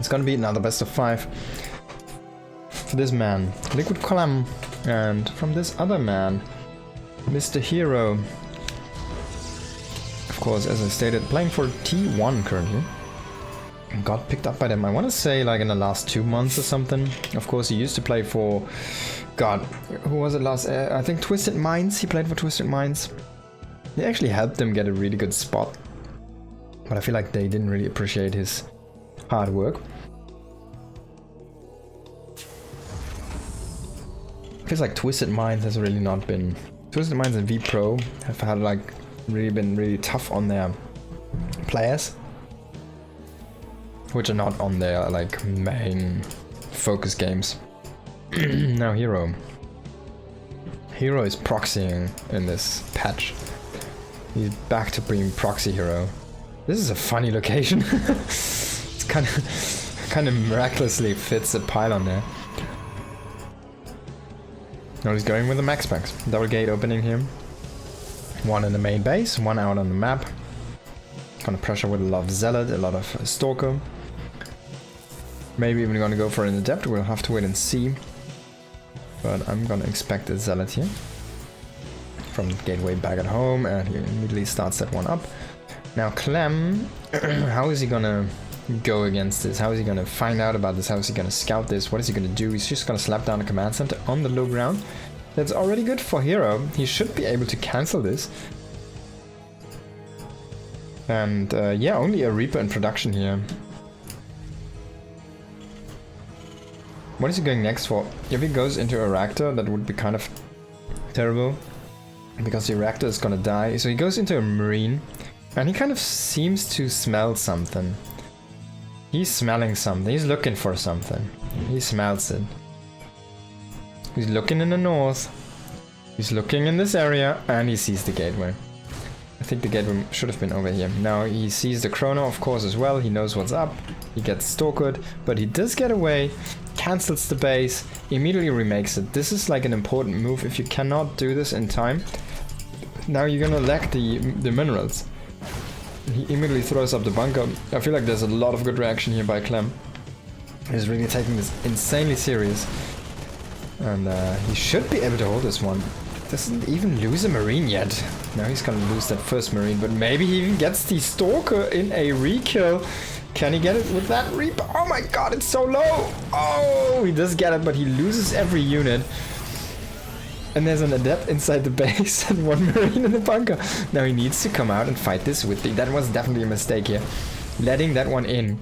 It's gonna be another best of 5 for this man, Liquid Clem, and from this other man, Mr. herO. Of course, as I stated, playing for T1 currently. Got picked up by them, I want to say, like in the last 2 months or something. Of course, he used to play for, God, who was it last? I think Twisted Minds. He played for Twisted Minds. He actually helped them get a really good spot, but I feel like they didn't really appreciate his hard work. Feels like Twisted Minds has really not been. Twisted Minds and V-Pro have had like been really tough on their players, which are not on their like main focus games. Now herO. herO is proxying in this patch. He's back to being proxy herO. This is a funny location. It's kind of miraculously fits a pylon there. Now he's going with the max packs. Double gate opening here. One in the main base, one out on the map. Gonna pressure with a lot of Zealot, a lot of Stalker. Maybe even gonna go for an Adept, we'll have to wait and see. But I'm gonna expect a Zealot here. From the gateway back at home, and he immediately starts that one up. Now Clem, how is he gonna go against this? How is he gonna find out about this? How is he gonna scout this? What is he gonna do? He's just gonna slap down a command center on the low ground. That's already good for herO. He should be able to cancel this. And yeah, only a Reaper in production here. What is he going next for? If he goes into a reactor, that would be kind of terrible, because the reactor is gonna die. So he goes into a Marine, and he kind of seems to smell something. He's smelling something. He's looking for something. He smells it. He's looking in the north. He's looking in this area, and he sees the gateway. I think the gateway should have been over here. Now he sees the chrono, of course, as well. He knows what's up. He gets stalkered, but he does get away, cancels the base, immediately remakes it. This is like an important move. If you cannot do this in time, now you're gonna lack the minerals. He immediately throws up the bunker. I feel like there's a lot of good reaction here by Clem. He's really taking this insanely serious. And he should be able to hold this one. Doesn't even lose a Marine yet. Now he's gonna lose that first Marine, but maybe he even gets the Stalker in a re-kill. Can he get it with that Reaper? Oh my god, it's so low! Oh, he does get it, but he loses every unit. And there's an Adept inside the base and one Marine in the bunker. Now he needs to come out and fight this with the... That was definitely a mistake here. Letting that one in.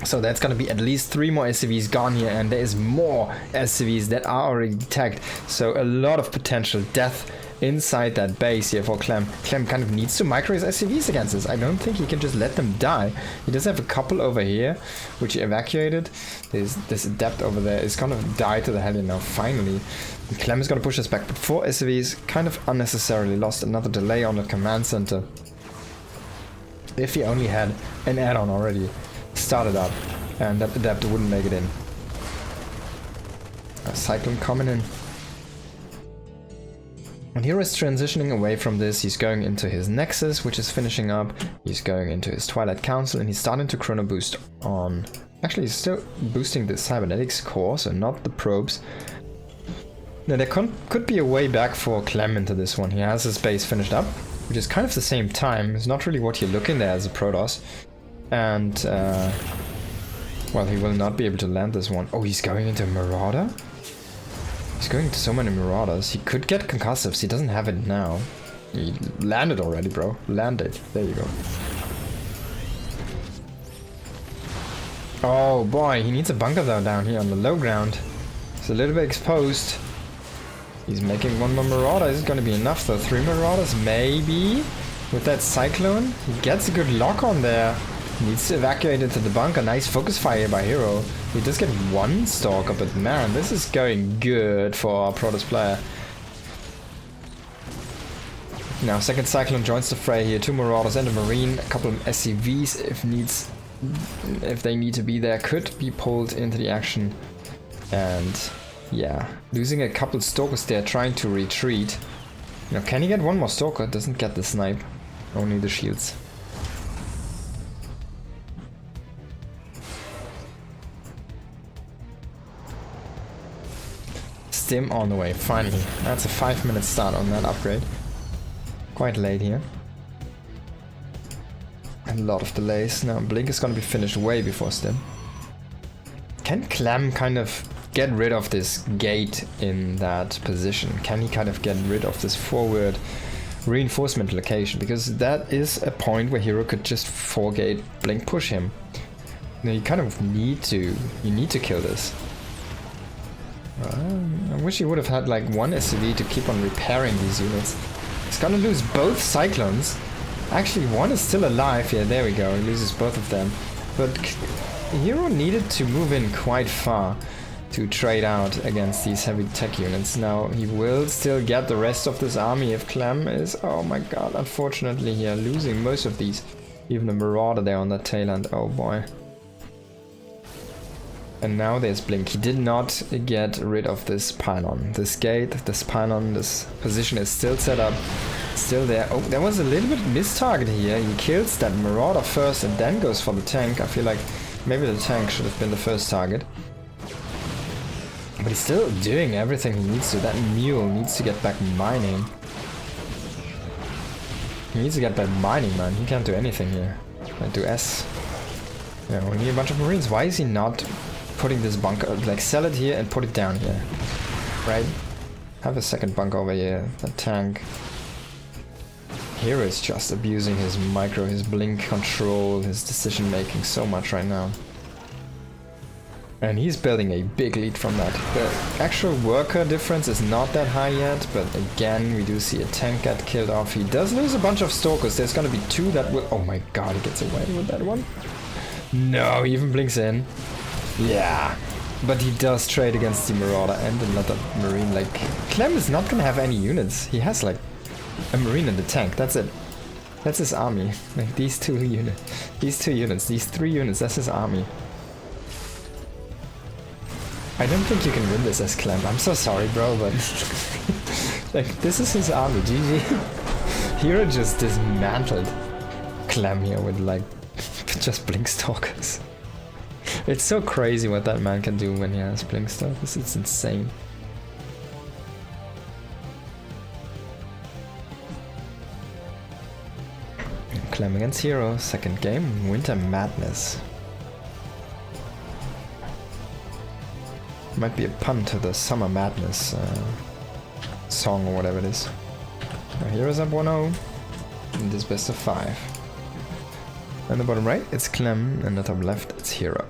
So that's gonna be at least 3 more SCVs gone here, and there is more SCVs that are already tagged. So a lot of potential death inside that base here for Clem. Clem kind of needs to micro his SCVs against this. I don't think he can just let them die. He does have a couple over here, which he evacuated. There's this Adept over there is gonna die to the Hellion now, finally. And Clem is gonna push us back, but 4 SCVs kind of unnecessarily lost. Another delay on the command center. If he only had an add-on already started up, and that Adept wouldn't make it in. A Cyclone coming in. And here is transitioning away from this. He's going into his Nexus, which is finishing up. He's going into his Twilight Council, and he's starting to chrono boost on... Actually, he's still boosting the Cybernetics core, so not the probes. Now, there could be a way back for Clem into this one. He has his base finished up, which is kind of the same time. It's not really what you're looking there as a Protoss. And, well, he will not be able to land this one. Oh, he's going into Marauder? He's going into so many Marauders. He could get concussives. He doesn't have it now. He landed already, bro. Landed. There you go. Oh, boy. He needs a bunker, though, down here on the low ground. He's a little bit exposed. He's making 1 more Marauder. Is it going to be enough, though? 3 Marauders, maybe? With that Cyclone? He gets a good lock on there. Needs to evacuate into the bunker. Nice focus fire by herO. He does get 1 Stalker, but man, this is going good for our Protoss player. Now, second Cyclone joins the fray here. 2 Marauders and a Marine. A couple of SCVs, if they need to be there, could be pulled into the action. And yeah, losing a couple Stalkers there, trying to retreat. Now, can he get 1 more Stalker? Doesn't get the snipe. Only the shields. stim on the way, finally. That's a 5-minute start on that upgrade. Quite late here. A lot of delays. Now Blink is gonna be finished way before stim. Can Clem kind of get rid of this gate in that position? Can he kind of get rid of this forward reinforcement location? Because that is a point where herO could just 4-gate Blink push him. Now you kind of need to kill this. I wish he would have had like one SCV to keep on repairing these units. He's gonna lose both Cyclones. Actually, one is still alive. Yeah, there we go. He loses both of them. But herO needed to move in quite far to trade out against these heavy tech units. Now, he will still get the rest of this army if Clem is... Oh my god, unfortunately here, losing most of these. Even the Marauder there on that tail end. Oh boy. And now there's Blink. He did not get rid of this pylon. This gate, this pylon, this position is still set up. Still there. Oh, there was a little bit mistarget here. He kills that Marauder first and then goes for the tank. I feel like maybe the tank should have been the first target. But he's still doing everything he needs to. That mule needs to get back mining. He needs to get back mining, man. He can't do anything here. Can't do S. Yeah, we need a bunch of Marines. Why is he not putting this bunker? Like, sell it here and put it down here. Right? Have a second bunker over here. The tank. herO is just abusing his micro, his blink control, his decision making so much right now. And he's building a big lead from that. The actual worker difference is not that high yet, but again, we do see a tank get killed off. He does lose a bunch of Stalkers. There's gonna be 2 that will... Oh my god, he gets away with that one. No, he even blinks in. Yeah. But he does trade against the Marauder and another Marine. Like, Clem is not gonna have any units. He has like a Marine and a tank. That's it. That's his army. Like, these 2 units. These 2 units. These 3 units. That's his army. I don't think you can win this as Clem. I'm so sorry, bro, but... like, this is his army. GG. herO just dismantled Clem here with, like, just Blink Stalkers. It's so crazy what that man can do when he has Blink Stalkers. It's insane. Clem against herO. Second game. Winter Madness. Might be a pun to the Summer Madness song or whatever it is. Now herO's up 1-0 in this best of 5. On the bottom right, it's Clem, and the top left, it's herO.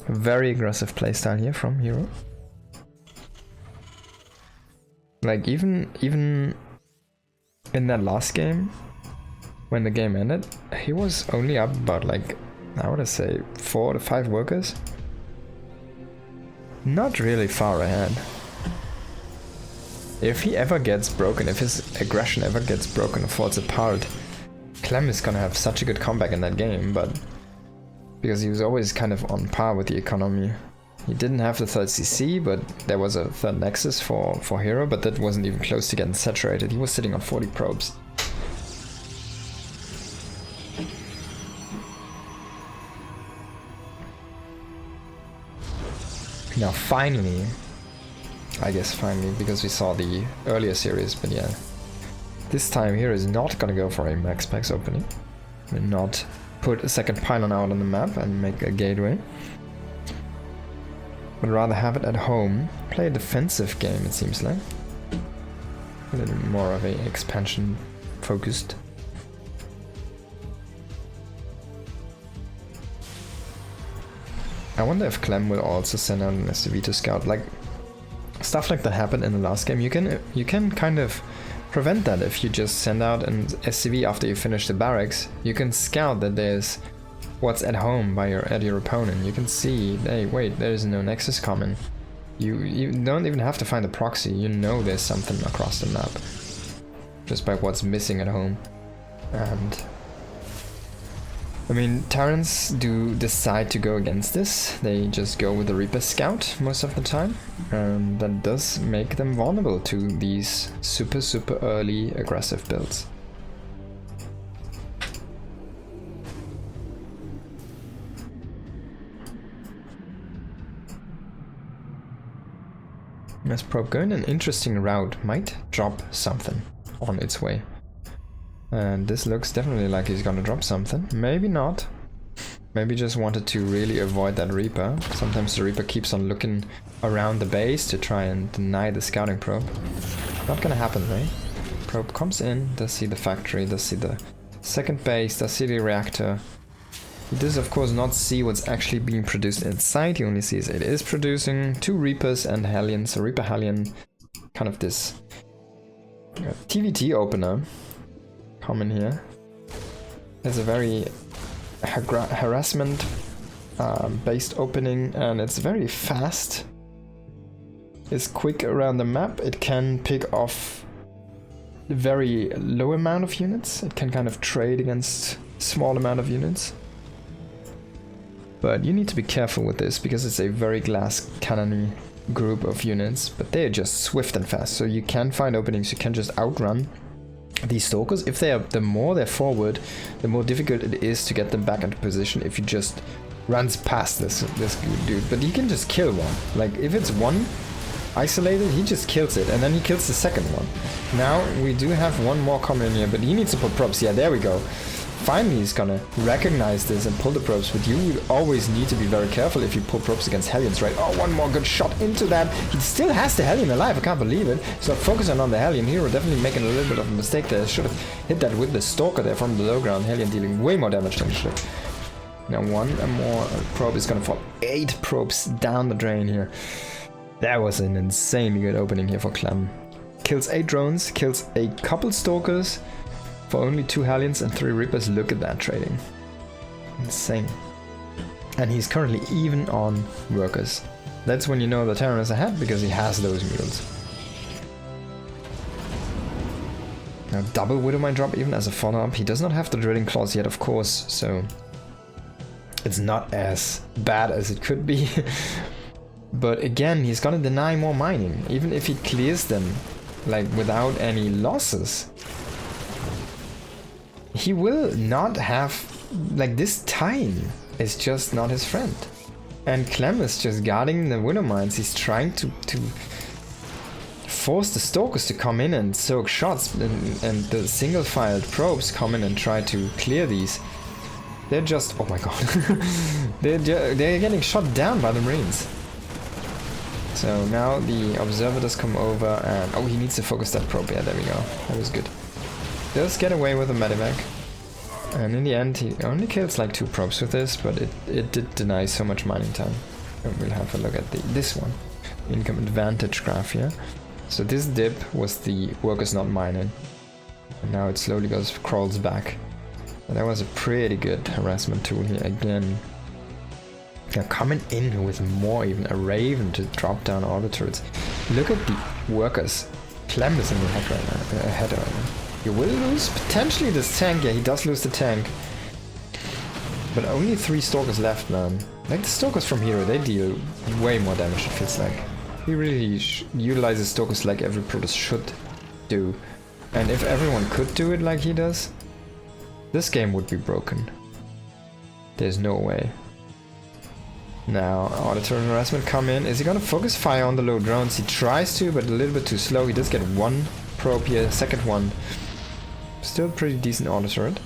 Very aggressive playstyle here from herO. Like, even in that last game, when the game ended, he was only up about, like, I would say 4 to 5 workers. Not really far ahead. If he ever gets broken, if his aggression ever gets broken or falls apart, Clem is gonna have such a good comeback in that game, but because he was always kind of on par with the economy. He didn't have the 3rd CC, but there was a 3rd Nexus for herO, but that wasn't even close to getting saturated. He was sitting on 40 probes. Now finally, I guess finally, because we saw the earlier series, but yeah. This time herO is not gonna go for a max packs opening. Will not put a second pylon out on the map and make a gateway. But rather have it at home. Play a defensive game, it seems like. A little more of a expansion focused. I wonder if Clem will also send out an SCV to scout. Like, stuff like that happened in the last game. You can kind of prevent that if you just send out an SCV after you finish the barracks. You can scout that there's what's at home by your opponent. You can see, hey, wait, there's no Nexus coming. You don't even have to find a proxy. You know there's something across the map just by what's missing at home. And I mean, Terrans do decide to go against this. They just go with the Reaper Scout most of the time, and that does make them vulnerable to these super early aggressive builds. This probe going an interesting route, might drop something on its way. And this looks definitely like he's gonna drop something. Maybe not. Maybe just wanted to really avoid that Reaper. Sometimes the Reaper keeps on looking around the base to try and deny the scouting probe. Not gonna happen, right? Probe comes in, does see the factory, does see the second base, does see the reactor. He does of course not see what's actually being produced inside, he only sees it is producing 2 Reapers and Hellions. So Reaper Hellion, kind of this TVT opener. Common here. There's a very harassment based opening, and it's very fast. It's quick around the map. It can pick off a very low amount of units. It can kind of trade against small amount of units. But you need to be careful with this because it's a very glass cannon-y group of units, but they're just swift and fast. So you can find openings, you can just outrun these stalkers. If they are, the more they're forward, the more difficult it is to get them back into position if you just runs past this dude. But he can just kill one. Like if it's one isolated, he just kills it, and then he kills the second one. Now we do have one more coming in here, but he needs to put probes. Yeah, there we go. Finally he's gonna recognize this and pull the probes, but you will always need to be very careful if you pull probes against Hellions, right? Oh, one more good shot into that. He still has the Hellion alive, I can't believe it. He's not focusing on the Hellion. herO definitely making a little bit of a mistake there. Should have hit that with the Stalker there from the low ground. Hellion dealing way more damage than he should. Now one more probe is gonna fall. 8 probes down the drain here. That was an insanely good opening here for Clem. Kills 8 drones, kills a couple Stalkers, for only 2 Hellions and 3 Reapers. Look at that trading. Insane. And he's currently even on workers. That's when you know the Terran is ahead, because he has those mules. Now double Widowmine drop even as a follow-up. He does not have the drilling claws yet, of course, so it's not as bad as it could be. But again, he's gonna deny more mining, even if he clears them like without any losses. He will not have, like, this time is just not his friend. And Clem is just guarding the Widowmines. He's trying to force the Stalkers to come in and soak shots, and the single-filed probes come in and try to clear these. They're just, oh my god, they're getting shot down by the Marines. So now the Observer does come over, and oh, he needs to focus that probe. Yeah, there we go. That was good. Does get away with a medevac, and in the end he only kills like 2 probes with this, but it did deny so much mining time. And we'll have a look at this one, income advantage graph here. So this dip was the workers not mining, and now it slowly crawls back. And that was a pretty good harassment tool here again. Now coming in with more, even a Raven to drop down all the turrets. Look at the workers. Clem is in the head right now. You will lose potentially this tank. Yeah, he does lose the tank. But only 3 Stalkers left, man. Like the Stalkers from herO, they deal way more damage, it feels like. He really utilizes Stalkers like every Protoss should do. And if everyone could do it like he does, this game would be broken. There's no way. Now, Auditor and Harassment come in. Is he gonna focus fire on the low drones? He tries to, but a little bit too slow. He does get 1 probe here, second one. Still pretty decent auto turret.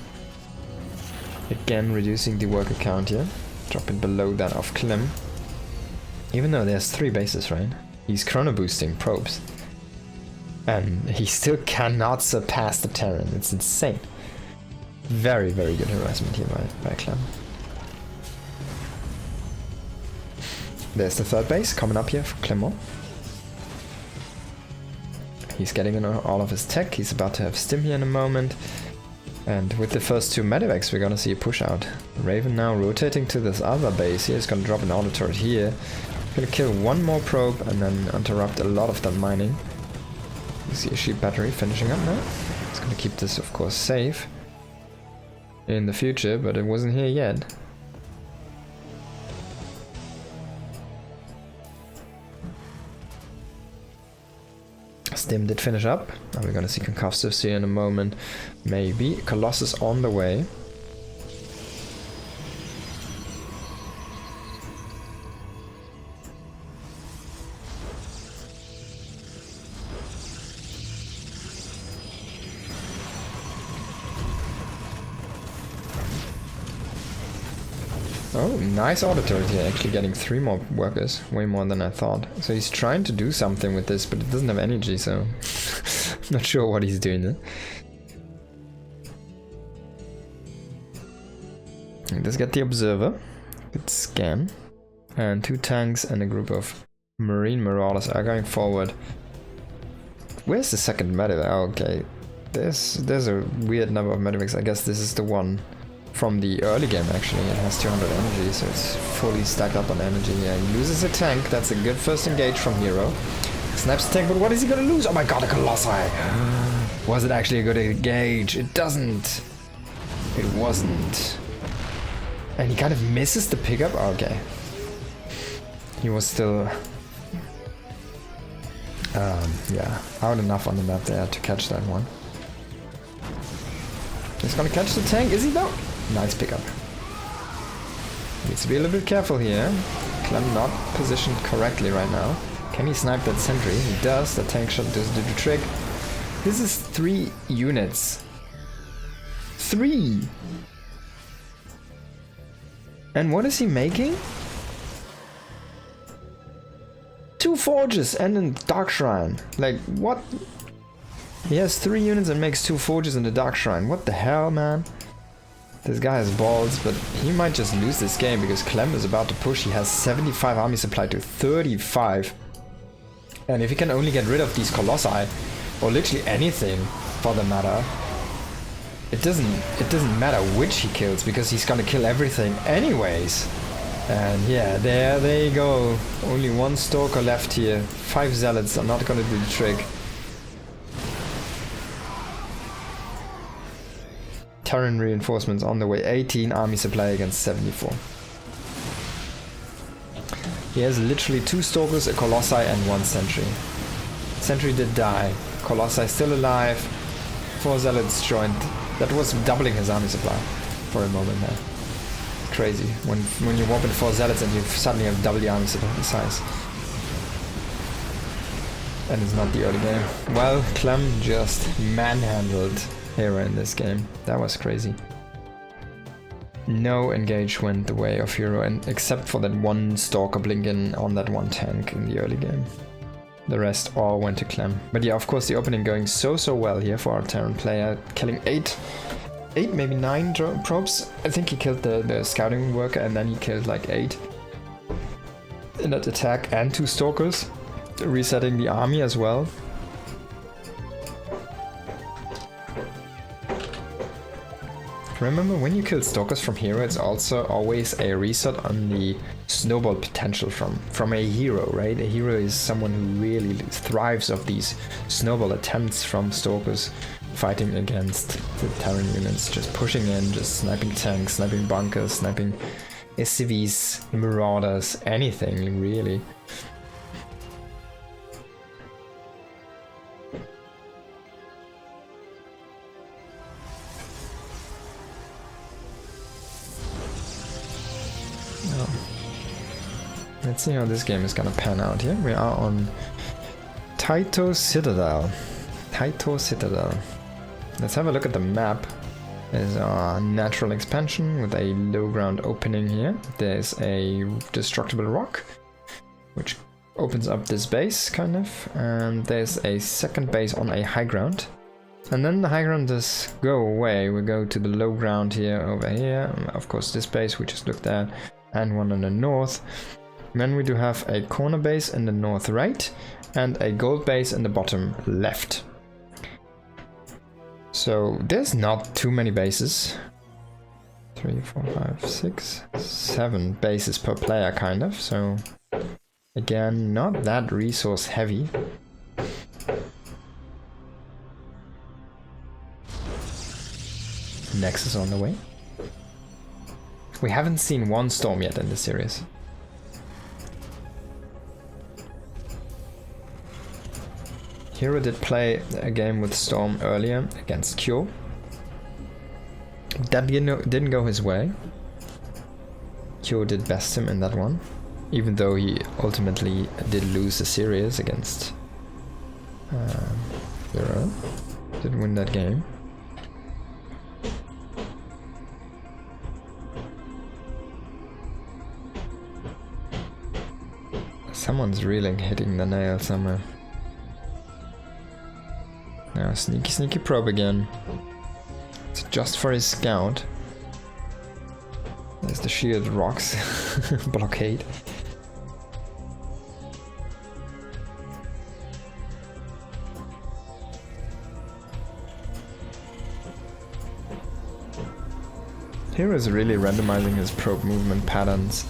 Again, reducing the worker count here. Dropping below that of Clem. Even though there's 3 bases, right? He's chrono boosting probes. And he still cannot surpass the Terran. It's insane. Very, very good harassment here by Clem. There's the 3rd base coming up here for Clement. He's getting in all of his tech. He's about to have stim here in a moment. And with the first 2 medevacs, we're gonna see a push out. Raven now rotating to this other base here. He's gonna drop an auto turret here. Gonna kill 1 more probe and then interrupt a lot of that mining. You see a sheep battery finishing up now. He's gonna keep this, of course, safe in the future, but it wasn't here yet. Stim did finish up. Now we're gonna see concussives here in a moment. Maybe. Colossus on the way. Oh, nice auto turret here, actually getting 3 more workers, way more than I thought. So he's trying to do something with this, but it doesn't have energy, so not sure what he's doing there. Let's get the observer, good scan, and 2 tanks and a group of marine marauders are going forward. Where's the second medivac? Oh, okay, there's a weird number of medivacs. I guess this is the one from the early game actually. It has 200 energy, so it's fully stacked up on energy. Yeah, he loses a tank. That's a good first engage from herO. Snaps the tank, but what is he gonna lose? Oh my god, a Colossi! Was it actually a good engage? It doesn't. It wasn't. And he kind of misses the pickup? Oh, okay. He was still... yeah, out enough on the map there to catch that one. He's gonna catch the tank, is he though? Nice pickup. Needs to be a little bit careful here. Clem not positioned correctly right now. Can he snipe that sentry? He does. The tank shot does do the trick. This is 3 units. 3! And what is he making? 2 forges and a dark shrine. Like, what? He has 3 units and makes 2 forges and a dark shrine. What the hell, man? This guy has balls, but he might just lose this game because Clem is about to push. He has 75 army supply to 35. And if he can only get rid of these Colossi, or literally anything for the matter, it doesn't matter which he kills because he's gonna kill everything anyways. And yeah, there they go. Only 1 stalker left here. 5 zealots are not gonna do the trick. Terran reinforcements on the way. 18 army supply against 74. He has literally 2 stalkers, a Colossi, and 1 sentry. Sentry did die. Colossi still alive. 4 zealots joined. That was doubling his army supply for a moment there. Crazy. When you warp in 4 zealots and you suddenly have double the army supply size. And it's not the early game. Well, Clem just manhandled herO in this game. That was crazy. No engage went the way of herO, and except for that 1 stalker blinking on that 1 tank in the early game. The rest all went to Clem. But yeah, of course, the opening going so well here for our Terran player, killing 8 maybe 9 probes. I think he killed the scouting worker, and then he killed like 8 in that attack, and 2 stalkers, resetting the army as well. Remember, when you kill stalkers from herO, it's also always a reset on the snowball potential from a hero, right? A hero is someone who really thrives off these snowball attempts from stalkers fighting against the Terran units, just pushing in, just sniping tanks, sniping bunkers, sniping SCVs, marauders, anything really. Let's see how this game is gonna pan out here. We are on Taito Citadel. Taito Citadel. Let's have a look at the map. There's a natural expansion with a low ground opening here. There's a destructible rock, which opens up this base, kind of. And there's a second base on a high ground. And then the high ground does go away. We go to the low ground here, over here. Of course, this base we just looked at. And one on the north. Then we do have a corner base in the north right and a gold base in the bottom left. So there's not too many bases. 3, 4, 5, 6, 7 bases per player kind of. So again, not that resource heavy. Nexus on the way. We haven't seen 1 storm yet in this series. herO did play a game with Storm earlier against Cure. That didn't go his way. Cure did best him in that one, even though he ultimately did lose the series against herO. Did win that game. Someone's really hitting the nail somewhere. Now sneaky sneaky probe again. It's just for his scout. There's the shielded rocks blockade. herO is really randomizing his probe movement patterns.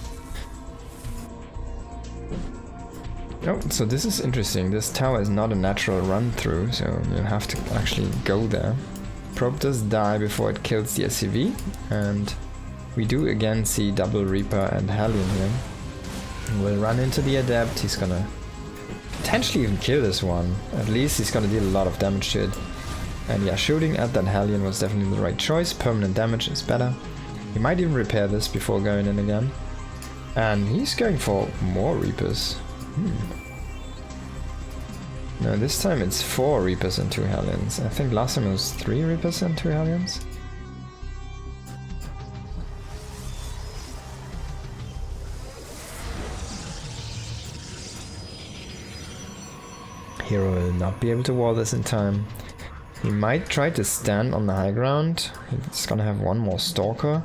Oh, so this is interesting. This tower is not a natural run through, so you'll have to actually go there. Probe does die before it kills the SCV, and we do again see double Reaper and Hellion here. We'll run into the Adept. He's gonna potentially even kill this one. At least he's gonna deal a lot of damage to it. And yeah, shooting at that Hellion was definitely the right choice. Permanent damage is better. He might even repair this before going in again. And he's going for more Reapers. No, this time it's 4 Reapers and 2 Hellions. I think last time it was 3 Reapers and 2 Hellions. herO will not be able to wall this in time. He might try to stand on the high ground. He's gonna have one more Stalker.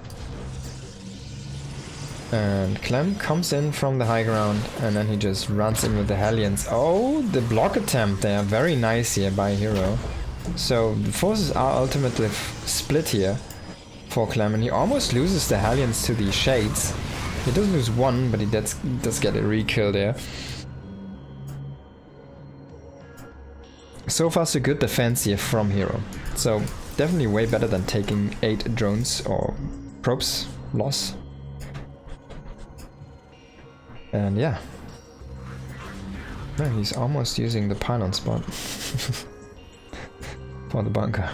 And Clem comes in from the high ground and then he just runs in with the Hellions. Oh, the block attempt there. Very nice here by herO. So the forces are ultimately split here for Clem, and he almost loses the Hellions to the Shades. He does lose one, but he does get a re-kill there. So far so good defense here from herO. So definitely way better than taking 8 drones or probes loss. And yeah. No, he's almost using the pylon spot for the bunker.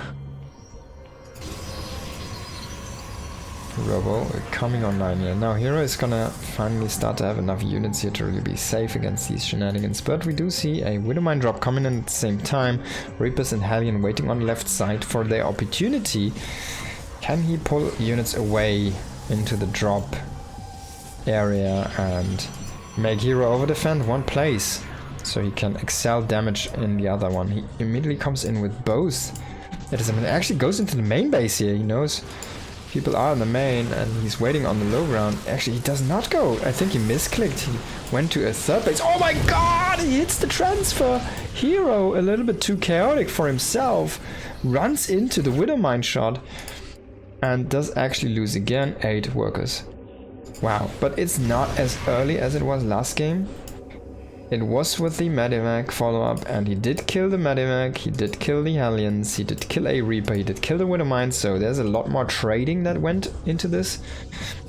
Robo coming online here. Now herO is gonna finally start to have enough units here to really be safe against these shenanigans, but we do see a Widowmine drop coming in at the same time. Reapers and Hellion waiting on the left side for their opportunity. Can he pull units away into the drop area and make herO over defend one place so he can excel damage in the other one? He immediately comes in with both. It actually goes into the main base here. He knows people are in the main and he's waiting on the low ground. Actually, he does not go. I think he misclicked. He went to a third base. Oh my god! He hits the transfer. herO, a little bit too chaotic for himself, runs into the Widowmine shot and does actually lose again 8 workers. Wow, but it's not as early as it was last game. It was with the Medivac follow-up, and he did kill the Medivac, he did kill the Hellions, he did kill a Reaper, he did kill the Widowmine, so there's a lot more trading that went into this.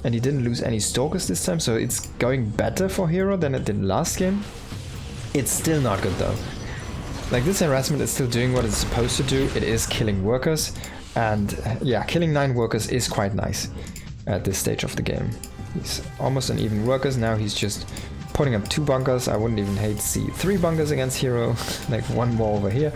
And he didn't lose any Stalkers this time, so it's going better for herO than it did last game. It's still not good though. Like, this harassment is still doing what it's supposed to do. It is killing workers, and yeah, killing 9 workers is quite nice at this stage of the game. He's almost an even workers. Now he's just putting up 2 bunkers. I wouldn't even hate to see 3 bunkers against herO, like 1 more over here.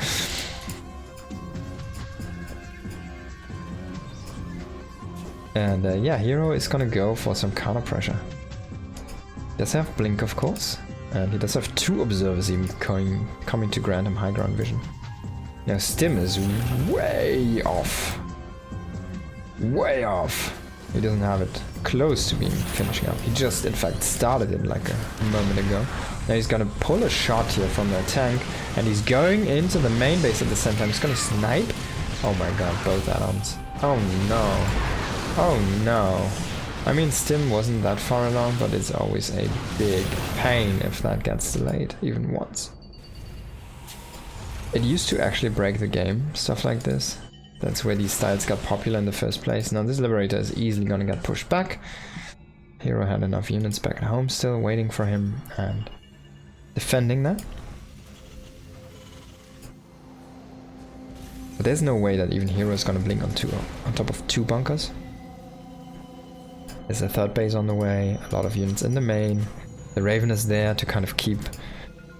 And yeah, herO is gonna go for some counter pressure. He does have Blink, of course, and he does have 2 observers even coming to grant him high ground vision. Now Stim is way off. Way off. He doesn't have it close to being finishing up. He just, in fact, started it like a moment ago. Now he's gonna pull a shot here from their tank, and he's going into the main base at the same time. He's gonna snipe. Oh my god, both add-ons. Oh no. Oh no. I mean, Stim wasn't that far along, but it's always a big pain if that gets delayed, even once. It used to actually break the game, stuff like this. That's where these styles got popular in the first place. Now this Liberator is easily gonna get pushed back. herO had enough units back at home still, waiting for him and defending that. But there's no way that even herO is gonna blink on top of 2 bunkers. There's a third base on the way, a lot of units in the main. The Raven is there to kind of keep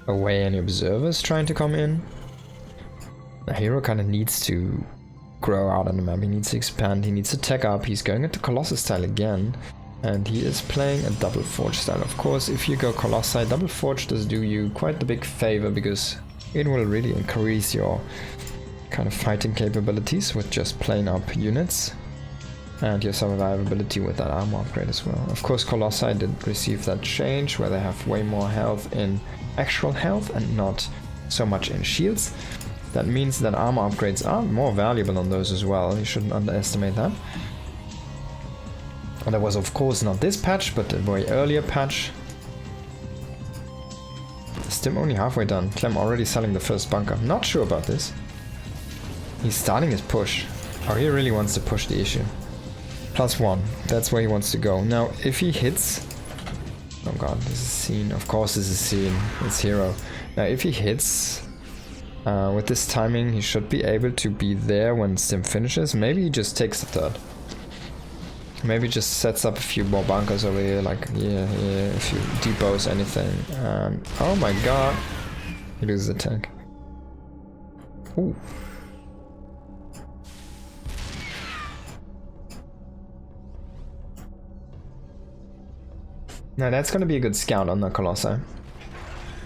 away any observers trying to come in. Now herO kind of needs to grow out on the map. He needs to expand, he needs to tech up. He's going into Colossus style again. And he is playing a double forge style. Of course, if you go Colossi, double forge does do you quite the big favor because it will really increase your kind of fighting capabilities with just plain up units. And your survivability with that armor upgrade as well. Of course, Colossi did receive that change where they have way more health in actual health and not so much in shields. That means that armor upgrades are more valuable on those as well. You shouldn't underestimate that. And that was of course not this patch, but a very earlier patch. Stim only halfway done. Clem already selling the first bunker. Not sure about this. He's starting his push. Oh, he really wants to push the issue. +1. That's where he wants to go. Now, if he hits... Oh god, this is scene. Of course this is scene. It's herO. Now, if he hits... with this timing, he should be able to be there when Stim finishes. Maybe he just takes the third. Maybe just sets up a few more bunkers over here, like yeah, a few depots, anything. And oh my god, he loses the tank. Ooh. Now that's gonna be a good scout on the Colossi.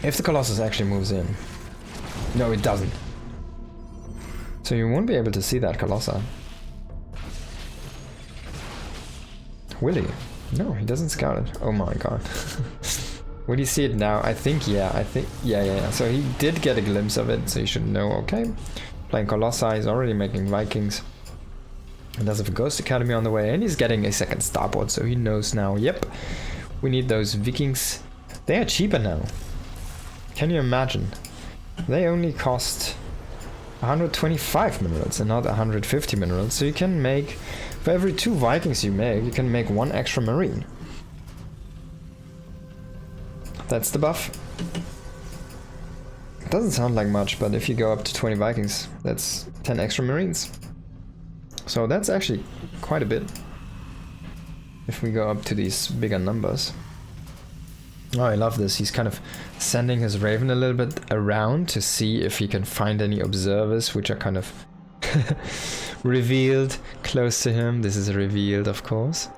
If the Colossus actually moves in. No, it doesn't. So you won't be able to see that Colossi. Will he? No, he doesn't scout it. Oh my god. Will you see it now? I think, yeah. Yeah. So he did get a glimpse of it, so you should know, okay. Playing Colossi, he's already making Vikings. He does have a Ghost Academy on the way, and he's getting a second starboard, so he knows now, yep. We need those Vikings. They are cheaper now. Can you imagine? They only cost 125 minerals and not 150 minerals, so you can make... For every 2 Vikings you make, you can make 1 extra Marine. That's the buff. It doesn't sound like much, but if you go up to 20 Vikings, that's 10 extra Marines. So that's actually quite a bit. If we go up to these bigger numbers. Oh, I love this. He's kind of sending his Raven a little bit around to see if he can find any observers, which are kind of revealed close to him. This is revealed, of course.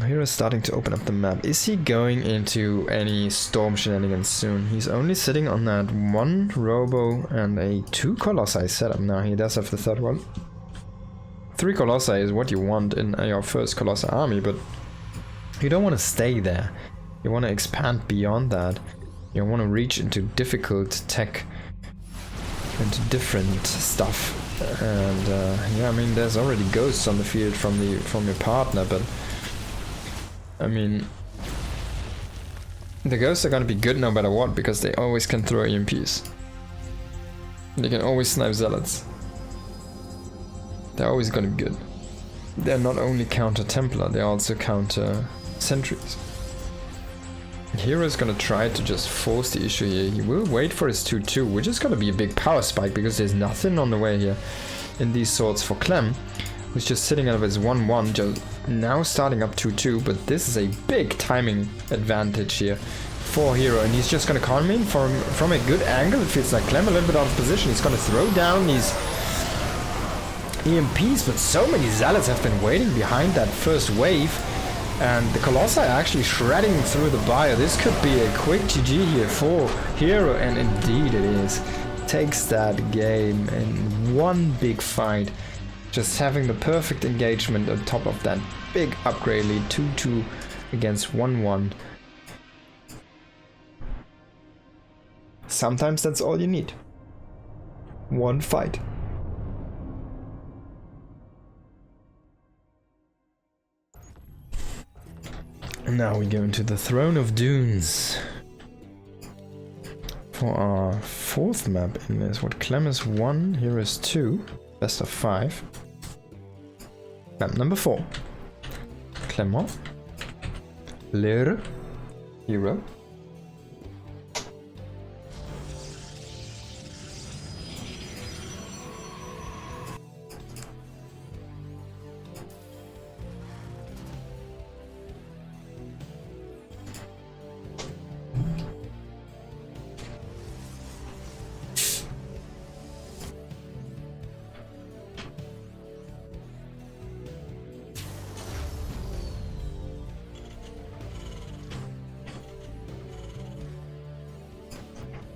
hero's starting to open up the map. Is he going into any storm shenanigans soon? He's only sitting on that 1 Robo and a 2 Colossi setup now. He does have the 3rd one. 3 Colossi is what you want in your first Colossi army, but you don't want to stay there. You want to expand beyond that. You want to reach into difficult tech, into different stuff. And yeah, I mean, there's already ghosts on the field from your partner, but I mean, the ghosts are gonna be good no matter what, because they always can throw EMPs. They can always snipe zealots. They're always gonna be good. They're not only counter Templar, they also counter sentries. hero's gonna try to just force the issue here. He will wait for his 2-2, which is gonna be a big power spike, because there's nothing on the way here in these swords for Clem, who's just sitting out of his 1-1, just now starting up 2-2, but this is a big timing advantage here for herO, and he's just gonna come in from a good angle. It feels like Clem a little bit out of position. He's gonna throw down these EMPs, but so many zealots have been waiting behind that first wave. And the Colossi are actually shredding through the bio. This could be a quick GG here for herO, and indeed it is. Takes that game in one big fight. Just having the perfect engagement on top of that big upgrade lead, 2-2 against 1-1. Sometimes that's all you need. One fight. Now we go into the Throne of Dunes for our 4th map in this. What, Clem is 1, here is 2, best of 5. Map number 4. Clement, herO.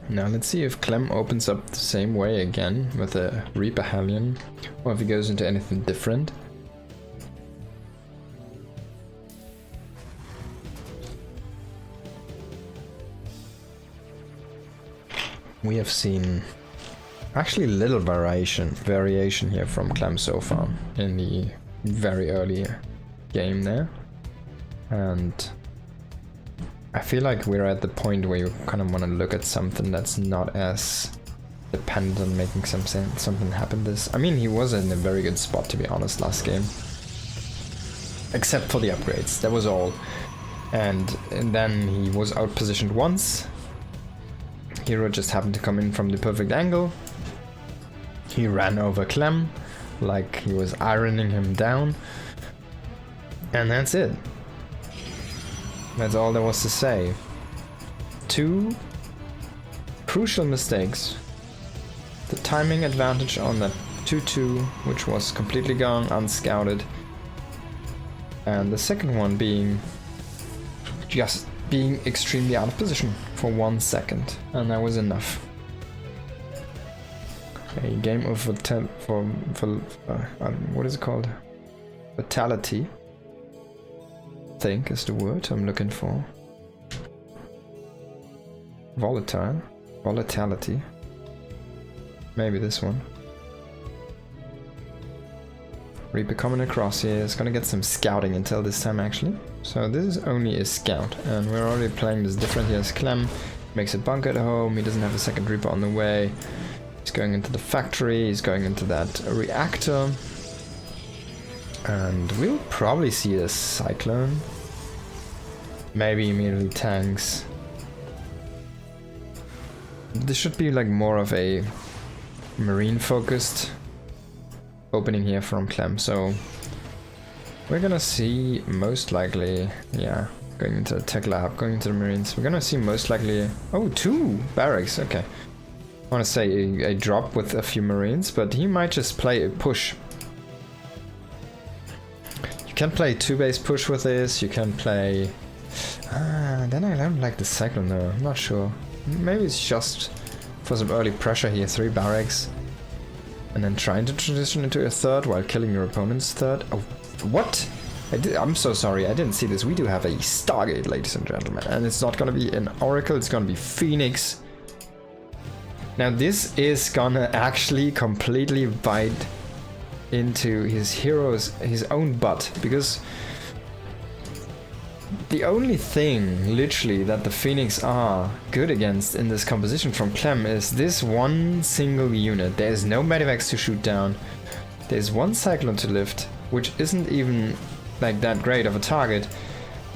Now let's see if Clem opens up the same way again with a Reaper Hellion, or if he goes into anything different. We have seen actually little variation here from Clem so far in the very early game there. And I feel like we're at the point where you kind of want to look at something that's not as dependent on making something happen. I mean, he was in a very good spot, to be honest, last game. Except for the upgrades, that was all. And then he was outpositioned once. herO just happened to come in from the perfect angle. He ran over Clem like he was ironing him down. And that's it. That's all there was to say. Two crucial mistakes. The timing advantage on that 2-2, which was completely gone, unscouted. And the second one being just being extremely out of position for 1 second. And that was enough. A game of what is it called? Fatality. I think is the word I'm looking for. Volatility. Maybe this one. Reaper coming across here is gonna get some scouting intel this time actually. So this is only a scout, and we're already playing this different here as Clem makes a bunker at home. He doesn't have a second Reaper on the way. He's going into the factory, he's going into that reactor. And we'll probably see a Cyclone. Maybe immediately tanks. This should be like more of a marine focused opening here from Clem. So we're gonna see most likely, yeah, going into the tech lab, going into the marines. We're gonna see most likely, oh, 2 barracks, okay. I want to say a drop with a few marines, but he might just play a push. You can play 2-base push with this, you can play... then I don't like the Cyclone though, I'm not sure. Maybe it's just for some early pressure here, 3 barracks. And then trying to transition into a third while killing your opponent's third. Oh, what? I'm so sorry, I didn't see this. We do have a Stargate, ladies and gentlemen. And it's not gonna be an Oracle, it's gonna be Phoenix. Now this is gonna actually completely bite into his own butt, because the only thing literally that the Phoenix are good against in this composition from Clem is this one single unit. There's no Medivacs to shoot down, there's one Cyclone to lift, which isn't even like that great of a target,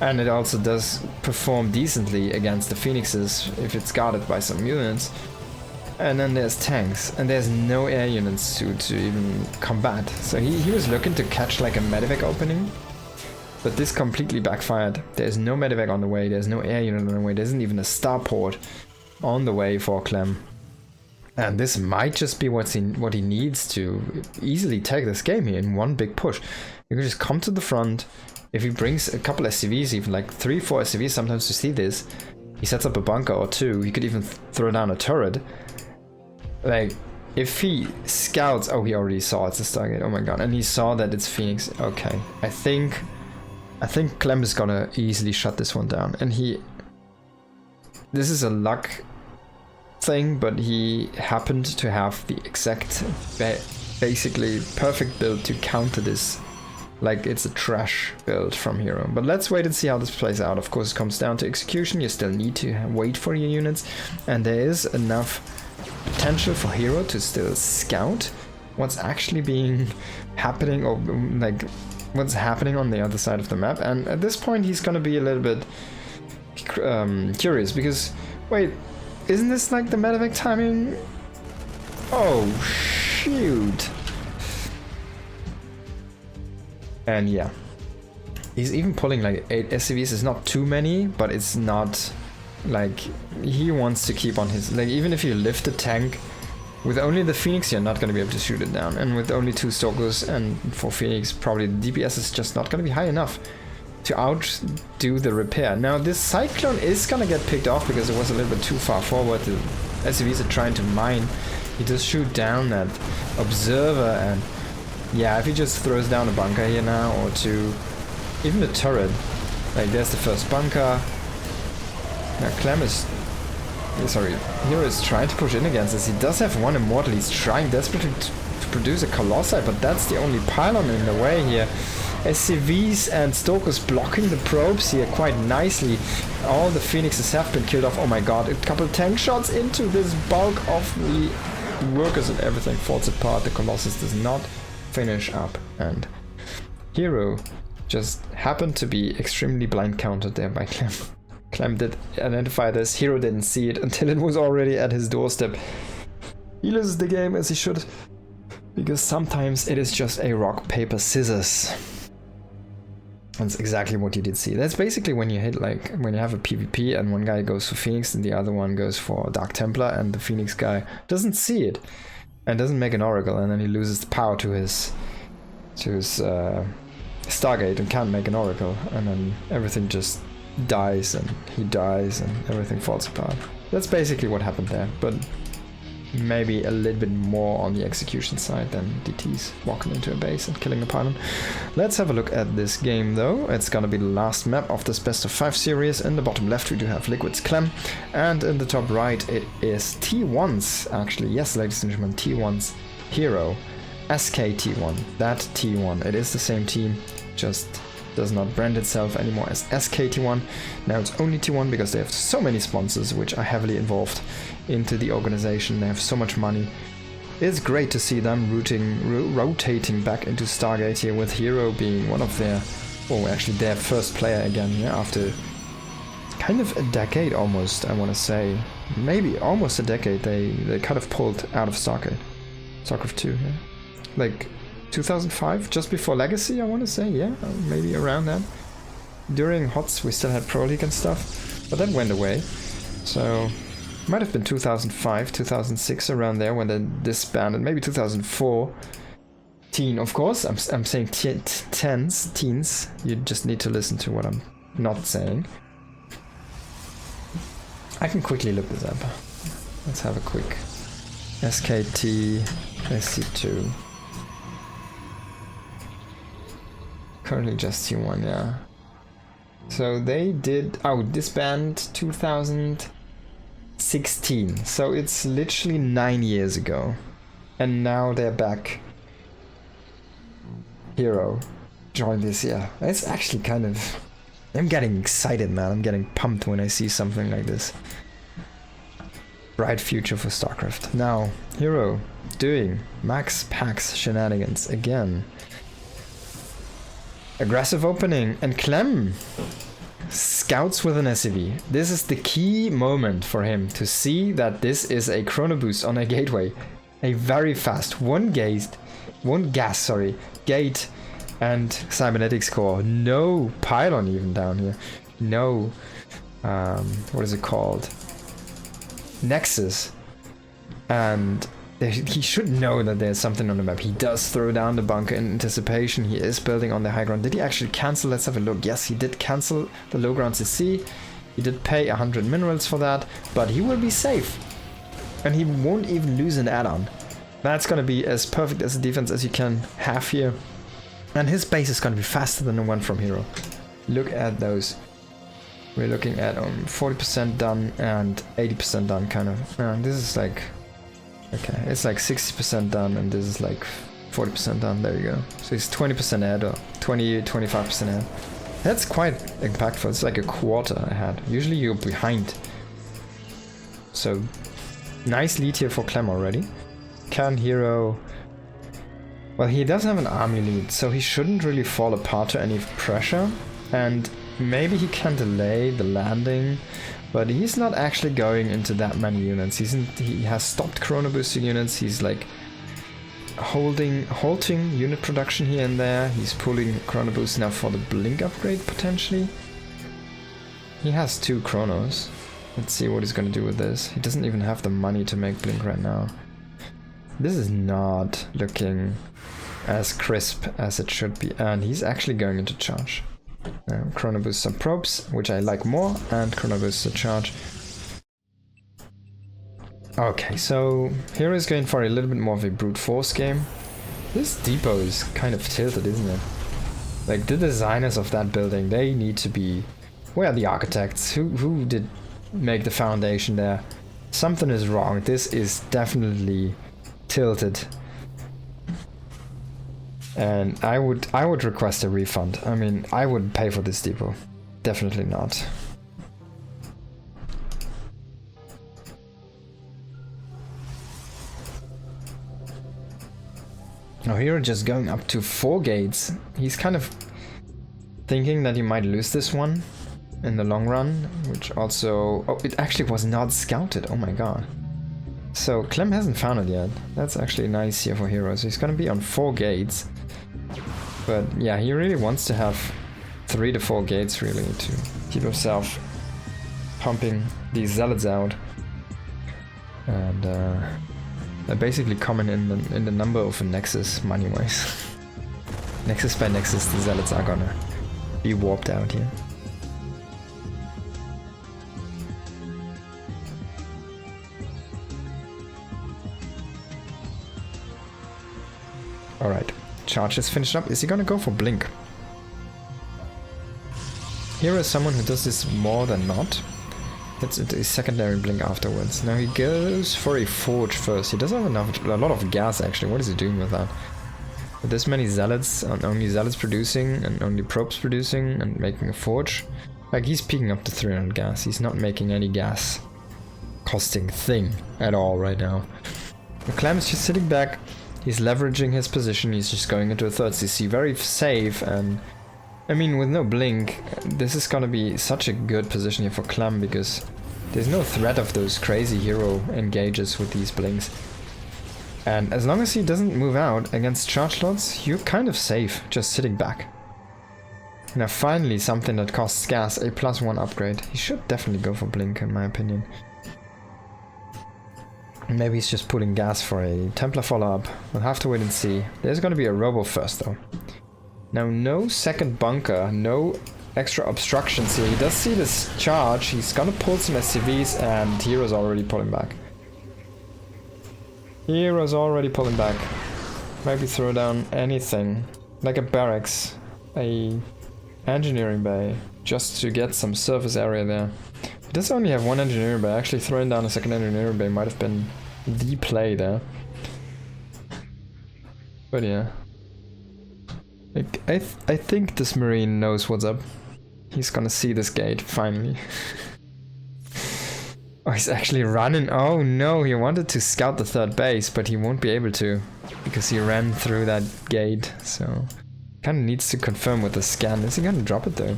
and it also does perform decently against the Phoenixes if it's guarded by some units. And then there's tanks, and there's no air units to even combat. So he was looking to catch like a medevac opening, but this completely backfired. There's no medevac on the way, there's no air unit on the way, there isn't even a starport on the way for Clem. And this might just be what he needs to easily take this game here in one big push. You can just come to the front. If he brings a couple SCVs, even like 3-4 SCVs sometimes to see this, he sets up a bunker or 2, he could even throw down a turret. Like, if he scouts... Oh, he already saw it's a Stargate. Oh my god. And he saw that it's Phoenix. Okay. I think Clem is gonna easily shut this one down. And this is a luck thing, but he happened to have the exact, basically perfect build to counter this. Like, it's a trash build from herO. But let's wait and see how this plays out. Of course, it comes down to execution. You still need to wait for your units. And there is enough potential for herO to still scout what's actually happening, or like what's happening on the other side of the map. And at this point he's gonna be a little bit curious, because wait, isn't this like the medevac timing? Oh shoot. And yeah, he's even pulling like 8 SCVs. It's not too many, but it's not like he wants to keep on his, like, even if you lift the tank with only the Phoenix, you're not going to be able to shoot it down, and with only 2 Stalkers and for Phoenix probably the DPS is just not going to be high enough. to outdo the repair. Now this Cyclone is gonna get picked off because it was a little bit too far forward. The SCVs are trying to mine. He does shoot down that observer, and yeah, if he just throws down a bunker here now, or two, even the turret, like there's the first bunker. Now Clem is, sorry, herO is trying to push in against this. He does have one immortal. He's trying desperately to produce a Colossi, but that's the only pylon in the way here. SCVs and Stokers blocking the probes here quite nicely. All the Phoenixes have been killed off. Oh my god, a couple tank shots into this bulk of the workers and everything falls apart. The Colossus does not finish up, and herO just happened to be extremely blind countered there by Clem. Clem did identify this. herO didn't see it until it was already at his doorstep. He loses the game as he should, because sometimes it is just a rock, paper, scissors. That's exactly what you did see. That's basically when you hit, like, when you have a PvP and one guy goes for Phoenix and the other one goes for Dark Templar, and the Phoenix guy doesn't see it and doesn't make an Oracle, and then he loses the power to his Stargate and can't make an Oracle, and then everything just dies and he dies and everything falls apart. That's basically what happened there, but maybe a little bit more on the execution side than DT's walking into a base and killing a pylon. Let's have a look at this game though. It's gonna be the last map of this best of 5 series. In the bottom left we do have Liquid's Clem, and in the top right it is T1's, actually, yes ladies and gentlemen, T1's herO, SKT1, that T1. It is the same team, just does not brand itself anymore as SKT1. Now it's only T1 because they have so many sponsors which are heavily involved into the organization. They have so much money. It's great to see them rotating back into Stargate here, with herO being one of their, oh actually their first player again here after kind of a decade almost, I want to say. Maybe almost a decade. They kind of pulled out of StarCraft 2, yeah. Like 2005, just before Legacy, I want to say, yeah, maybe around then. During HOTS we still had Pro League and stuff, but that went away. So it might have been 2005, 2006, around there when they disbanded, maybe 2004. Teen, of course, I'm saying teens, you just need to listen to what I'm not saying. I can quickly look this up. Let's have a quick SKT SC2. Currently just T1, yeah. So they did, disband 2016. So it's literally 9 years ago. And now they're back. herO joined this year. It's actually kind of, I'm getting excited, man. I'm getting pumped when I see something like this. Bright future for StarCraft. Now, herO doing max packs shenanigans again. Aggressive opening, and Clem scouts with an SCV. This is the key moment for him to see that this is a chrono boost on a gateway. A very fast one gate and cybernetics core. No pylon even down here. No, what is it called? Nexus. And he should know that there's something on the map. He does throw down the bunker in anticipation. He is building on the high ground. Did he actually cancel? Let's have a look. Yes, he did cancel the low ground CC. He did pay 100 minerals for that, but he will be safe. And he won't even lose an add-on. That's going to be as perfect as a defense as you can have here. And his base is going to be faster than the one from herO. Look at those. We're looking at 40% done and 80% done, kind of. This is like... Okay, it's like 60% done, and this is like 40% done. There you go. So it's 20% ahead, or 25% ahead. That's quite impactful. It's like a quarter ahead. Usually you're behind. So nice lead here for Clem already. Can herO... Well, he does have an army lead, so he shouldn't really fall apart to any pressure. And maybe he can delay the landing. But he's not actually going into that many units. He has stopped chrono boosting units. He's like halting unit production here and there. He's pulling chrono boost now for the blink upgrade potentially. He has 2 chronos. Let's see what he's gonna do with this. He doesn't even have the money to make blink right now. This is not looking as crisp as it should be, and he's actually going into charge. Chrono boost some probes, which I like more, and chrono boost the charge. Okay, so here is going for a little bit more of a brute force game. This depot is kind of tilted, isn't it? Like, the designers of that building, they need to be... Where are the architects? Who did make the foundation there? Something is wrong. This is definitely tilted. And I would request a refund. I mean, I wouldn't pay for this depot. Definitely not. Oh, here just going up to 4 gates. He's kind of thinking that he might lose this one in the long run, which also... Oh, it actually was not scouted. Oh my god. So Clem hasn't found it yet. That's actually nice here for herO. So he's gonna be on 4 gates. But yeah, he really wants to have 3 to 4 gates really to keep himself pumping these zealots out. And they're basically common in the number of a nexus money-wise. Nexus by nexus, the zealots are gonna be warped out here. Alright, charge is finished up. Is he gonna go for blink? Here is someone who does this more than not. It's a secondary blink afterwards. Now he goes for a forge first. He doesn't have a lot of gas actually. What is he doing with that? With this many zealots, and only zealots producing, and only probes producing, and making a forge. Like, he's peaking up to 300 gas. He's not making any gas costing thing at all right now. Clem is just sitting back. He's leveraging his position. He's just going into a third CC. Very safe, and I mean, with no blink, this is gonna be such a good position here for Clem, because there's no threat of those crazy herO engages with these blinks. And as long as he doesn't move out against charge slots, you're kind of safe, just sitting back. Now finally something that costs gas, a +1 upgrade. He should definitely go for blink in my opinion. Maybe he's just putting gas for a Templar follow-up. We'll have to wait and see. There's gonna be a robo first though. Now, no second bunker, no extra obstructions here. He does see this charge. He's gonna pull some SCVs, and herO's already pulling back. herO's already pulling back. Maybe throw down anything, like a barracks, a engineering bay, just to get some surface area there. He does only have 1 engineering bay. Actually, throwing down a second engineering bay might have been the play there. But yeah. I think this Marine knows what's up. He's gonna see this gate, finally. Oh, he's actually running. Oh no, he wanted to scout the 3rd base, but he won't be able to, because he ran through that gate, so... Kinda needs to confirm with the scan. Is he gonna drop it though?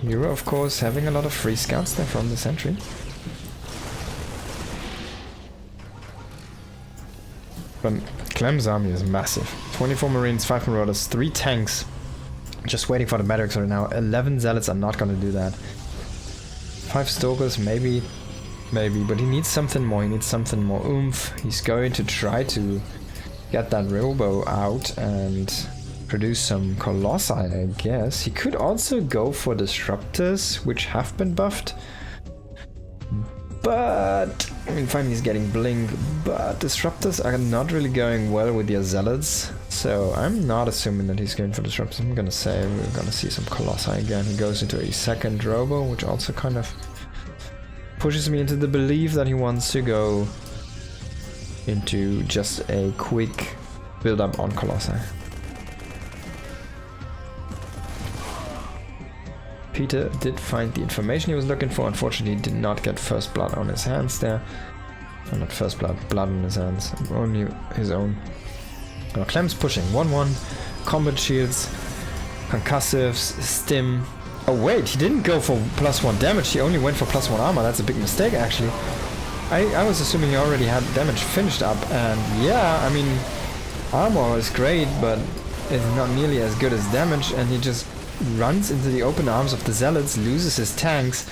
herO, of course, having a lot of free scouts there from the sentry. But Clem's army is massive. 24 marines, 5 marauders, 3 tanks. Just waiting for the medics right now. 11 zealots are not gonna do that. 5 stalkers, maybe, but he needs something more. He needs something more oomph. He's going to try to get that robo out and produce some colossi, I guess. He could also go for disruptors, which have been buffed. But, I mean, fine, he's getting blink, but disruptors are not really going well with your zealots. So I'm not assuming that he's going for disruptors. I'm gonna say we're gonna see some colossi again. He goes into a second robo, which also kind of pushes me into the belief that he wants to go into just a quick build up on colossi. Peter did find the information he was looking for. Unfortunately, he did not get first blood on his hands there. Well, not first blood, blood on his hands. Only his own. Now, Clem's pushing 1-1. Combat shields, concussives, stim. Oh wait, he didn't go for +1 damage. He only went for +1 armor. That's a big mistake, actually. I was assuming he already had damage finished up. And yeah, I mean, armor is great, but it's not nearly as good as damage. And he just runs into the open arms of the zealots, loses his tanks.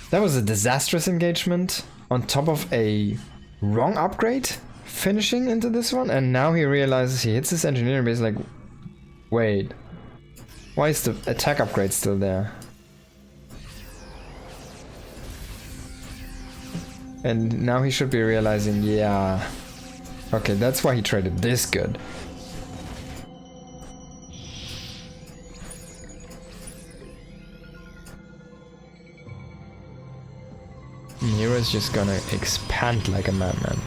That was a disastrous engagement on top of a wrong upgrade finishing into this one, and now he realizes he hits his engineering base like, wait, Why is the attack upgrade still there? And now he should be realizing, yeah... Okay, that's why he traded this good. And hero's just gonna expand like a madman.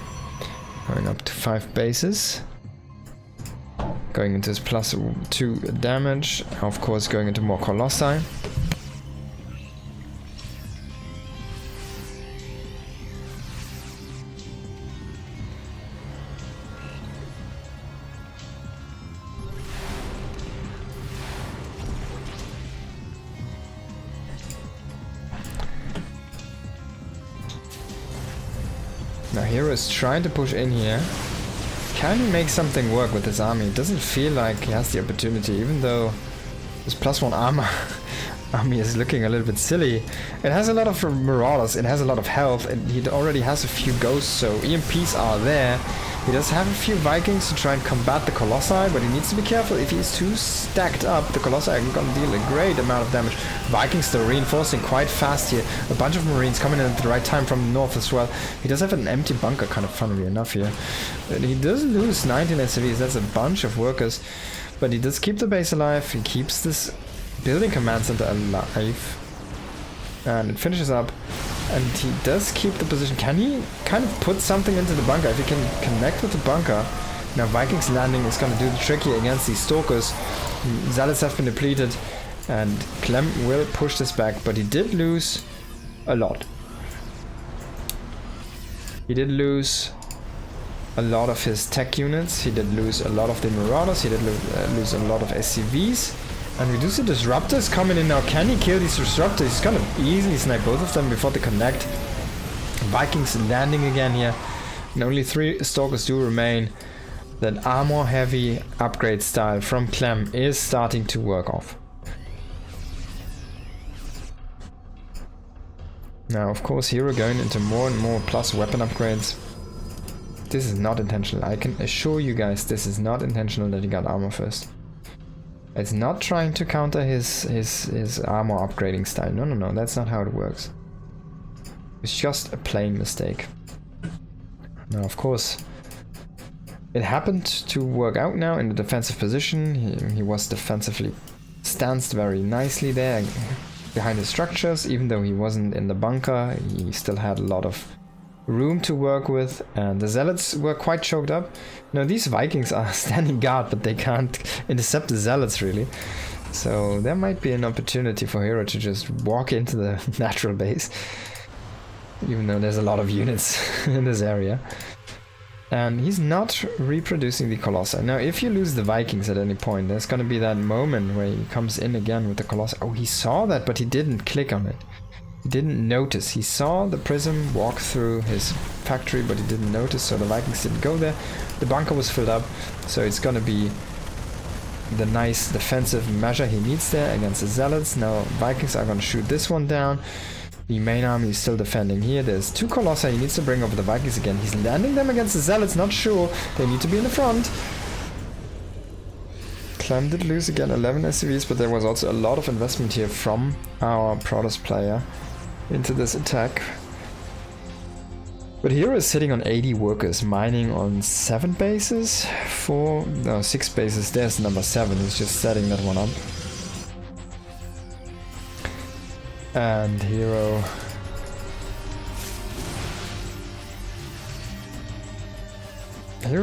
Going up to 5 bases. Going into his +2 damage. Of course, going into more Colossi. Now hero is trying to push in here. Can he make something work with his army? It doesn't feel like he has the opportunity, even though his +1 armor army is looking a little bit silly. It has a lot of marauders, it has a lot of health, and he already has a few ghosts, so EMPs are there. He does have a few Vikings to try and combat the Colossi, but he needs to be careful. If he's too stacked up, the Colossi are going to deal a great amount of damage. Vikings still reinforcing quite fast here. A bunch of Marines coming in at the right time from the north as well. He does have an empty bunker, kind of funnily enough here. But he does lose 19 SCVs, that's a bunch of workers. But he does keep the base alive, he keeps this building command center alive. And it finishes up. And he does keep the position. Can he kind of put something into the bunker? If he can connect with the bunker. Now Vikings landing is going to do the trick here against these stalkers. Zealots have been depleted. And Clem will push this back. But he did lose a lot. He did lose a lot of his tech units. He did lose a lot of the marauders. He did lose a lot of SCVs. And we do see disruptors coming in now. Can he kill these disruptors? He's gonna easily snipe both of them before they connect. Vikings landing again here. And only 3 stalkers do remain. That armor heavy upgrade style from Clem is starting to work off. Now of course hero going into more and more plus weapon upgrades. This is not intentional. I can assure you guys this is not intentional that he got armor first. It's not trying to counter his armor upgrading style. No, that's not how it works. It's just a plain mistake. Now, of course, it happened to work out now in the defensive position. He was defensively stanced very nicely there behind the structures. Even though he wasn't in the bunker, he still had a lot of room to work with, and the zealots were quite choked up. Now these Vikings are standing guard, but they can't intercept the zealots really. So there might be an opportunity for hero to just walk into the natural base, even though there's a lot of units in this area. And he's not reproducing the Colossi. Now if you lose the Vikings at any point, there's gonna be that moment where he comes in again with the Colossi. Oh, he saw that, but he didn't click on it. He didn't notice. He saw the prism walk through his factory, but he didn't notice, so the Vikings didn't go there. The bunker was filled up, so it's gonna be the nice defensive measure he needs there against the zealots. Now Vikings are gonna shoot this one down. The main army is still defending here. There's 2 Colossi. He needs to bring over the Vikings again. He's landing them against the zealots, not sure. They need to be in the front. Clem did lose again 11 SCVs, but there was also a lot of investment here from our proudest player into this attack. But hero is sitting on 80 workers, mining on 7 bases, 6 bases. There's number 7, he's just setting that one up. And hero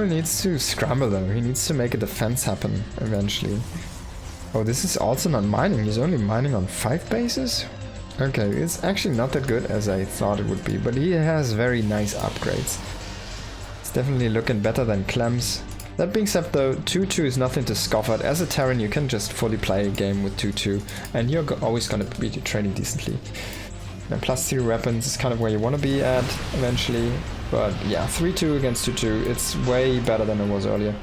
needs to scramble though. He needs to make a defense happen eventually. Oh, this is also not mining. He's only mining on 5 bases? Okay, it's actually not that good as I thought it would be, but he has very nice upgrades. It's definitely looking better than Clem's. That being said though, 2-2 is nothing to scoff at. As a Terran you can just fully play a game with 2-2 and you're always going to be trading decently. And +2 weapons is kind of where you want to be at eventually, but yeah, 3-2 against 2-2, it's way better than it was earlier.